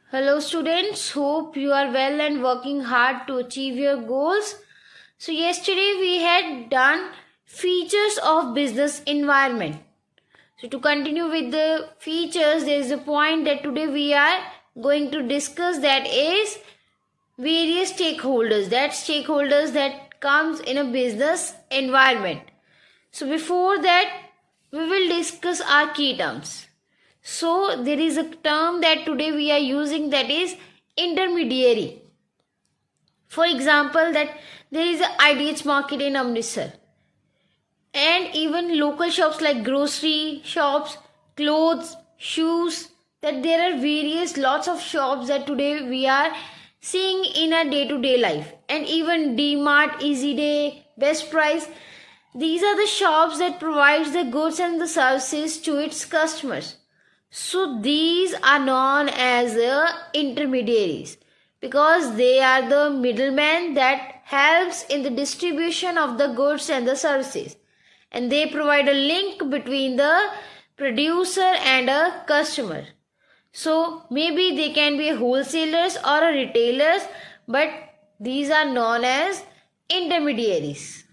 Hello students, hope you are well and working hard to achieve your goals. So yesterday we had done features of business environment. So to continue with the features, there is a point that today we are going to discuss, that is various stakeholders. That stakeholders that comes in a business environment. So before that, we will discuss our key terms. So there is a term that today we are using, that is intermediary. For example, that there is a IDH market in Amritsar, and even local shops like grocery shops, clothes, shoes, that there are various lots of shops that today we are seeing in our day-to-day life. And even D-Mart, Easy Day, Best Price, these are the shops that provides the goods and the services to its customers. So these are known as intermediaries, because they are the middleman that helps in the distribution of the goods and the services, and they provide a link between the producer and a customer. So maybe they can be wholesalers or retailers, but these are known as intermediaries.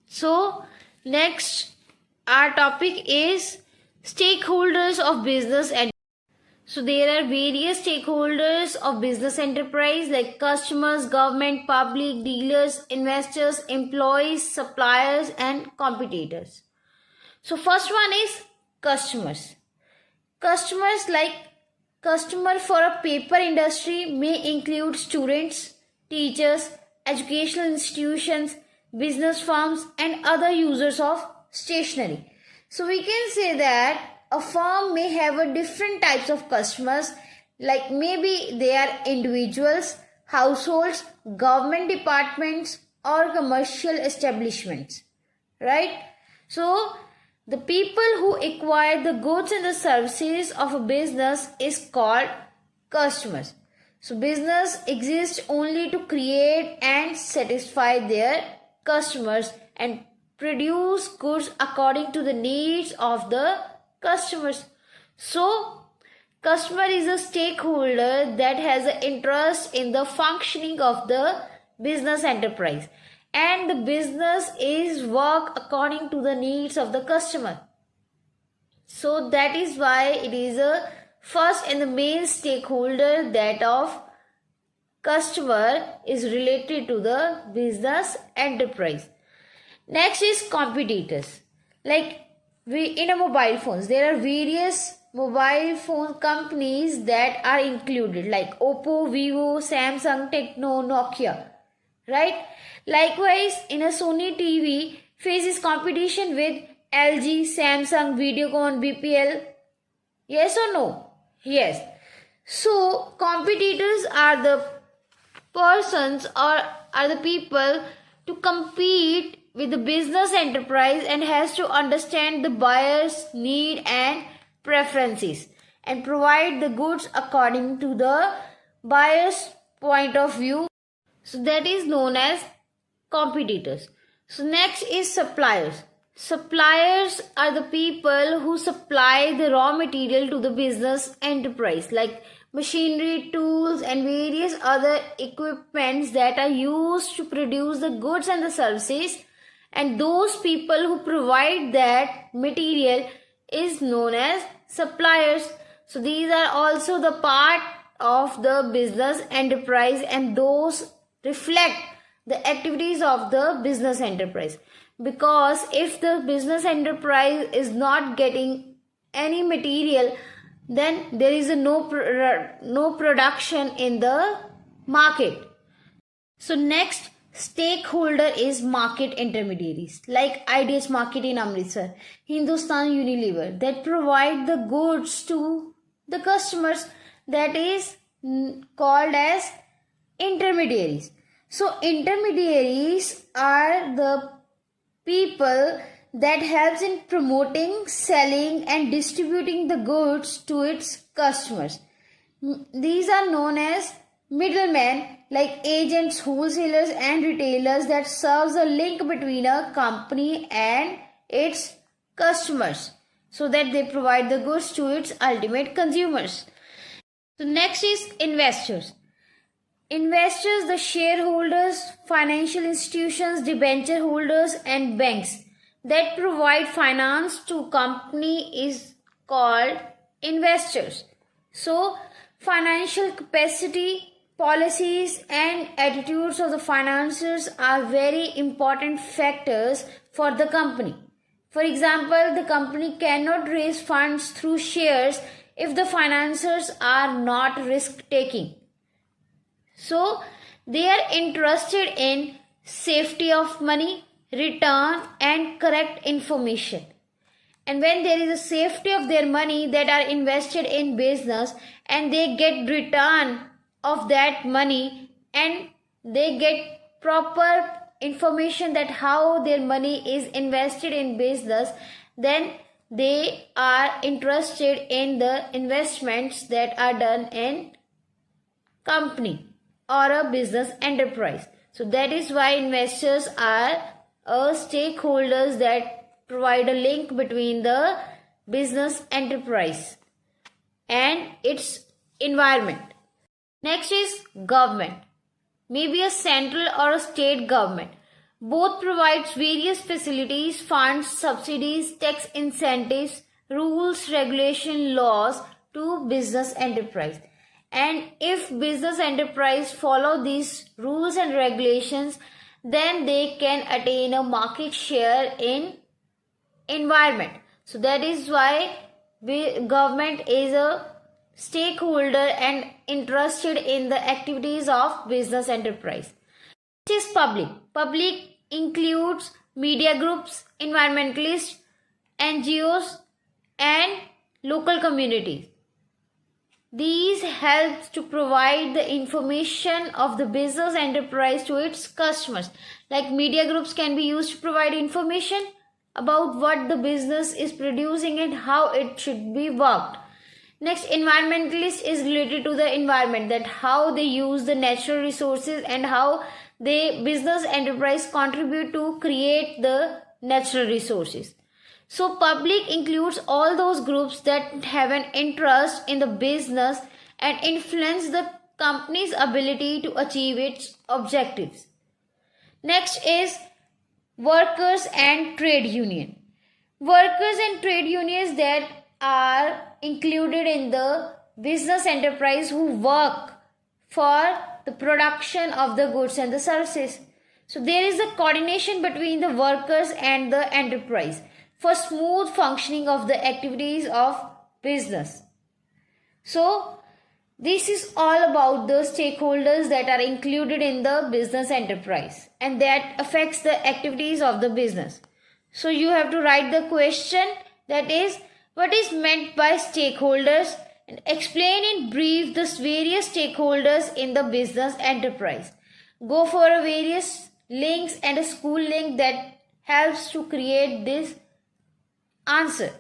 So next, our topic is stakeholders of business. And so there are various stakeholders of business enterprise like customers, government, public, dealers, investors, employees, suppliers, and competitors. So first one is customers. Customers, like customer for a paper industry, may include students, teachers, educational institutions, business firms, and other users of stationery. So we can say that a firm may have a different types of customers, like maybe they are individuals, households, government departments, or commercial establishments, right? So the people who acquire the goods and the services of a business is called customers. So business exists only to create and satisfy their customers and produce goods according to the needs of the customers. So customer is a stakeholder that has an interest in the functioning of the business enterprise, and the business is work according to the needs of the customer. So that is why it is a first and the main stakeholder, that of customer, is related to the business enterprise. Next is competitors. Like in a mobile phones, there are various mobile phone companies that are included, like Oppo, Vivo, Samsung, Techno, Nokia, right? Likewise, in a Sony TV faces competition with LG, Samsung, Videocon, BPL. Yes or no? Yes. So competitors are the persons or are the people to compete with the business enterprise, and has to understand the buyer's need and preferences and provide the goods according to the buyer's point of view. So that is known as competitors. So next is suppliers. Suppliers are the people who supply the raw material to the business enterprise, like machinery, tools, and various other equipments that are used to produce the goods and the services, and those people who provide that material is known as suppliers. So these are also the part of the business enterprise, and those reflect the activities of the business enterprise, because if the business enterprise is not getting any material, then there is no production in the market. So next stakeholder is market intermediaries, like IDH market in Amritsar, Hindustan Unilever, that provide the goods to the customers, that is called as intermediaries. So intermediaries are the people that helps in promoting, selling, and distributing the goods to its customers. These are known as middlemen, like agents, wholesalers, and retailers, that serves a link between a company and its customers, so that they provide the goods to its ultimate consumers. So next is investors. Investors, the shareholders, financial institutions, debenture holders and banks that provide finance to company is called investors. So financial capacity, policies and attitudes of the financiers are very important factors for the company. For example, the company cannot raise funds through shares if the financiers are not risk taking. So they are interested in safety of money, return and correct information. And when there is a safety of their money that are invested in business and they get return of that money and they get proper information that how their money is invested in business, then they are interested in the investments that are done in company or a business enterprise. So that is why investors are stakeholders that provide a link between the business enterprise and its environment. Next is government. Maybe a central or a state government. Both provides various facilities, funds, subsidies, tax incentives, rules, regulation, laws to business enterprise. And if business enterprise follow these rules and regulations, then they can attain a market share in environment. So that is why government is a stakeholder and interested in the activities of business enterprise. Next is public. Public includes media groups, environmentalists, NGOs and local communities. These help to provide the information of the business enterprise to its customers. Like media groups can be used to provide information about what the business is producing and how it should be worked. Next, environmentalist is related to the environment, that how they use the natural resources and how the business enterprise contribute to create the natural resources. So public includes all those groups that have an interest in the business and influence the company's ability to achieve its objectives. Next is workers and trade union. Workers and trade unions that are included in the business enterprise who work for the production of the goods and the services. So there is a coordination between the workers and the enterprise for smooth functioning of the activities of business. So this is all about the stakeholders that are included in the business enterprise and that affects the activities of the business. So you have to write the question, that is, what is meant by stakeholders, and explain in brief the various stakeholders in the business enterprise. Go for a various links and a school link that helps to create this answer.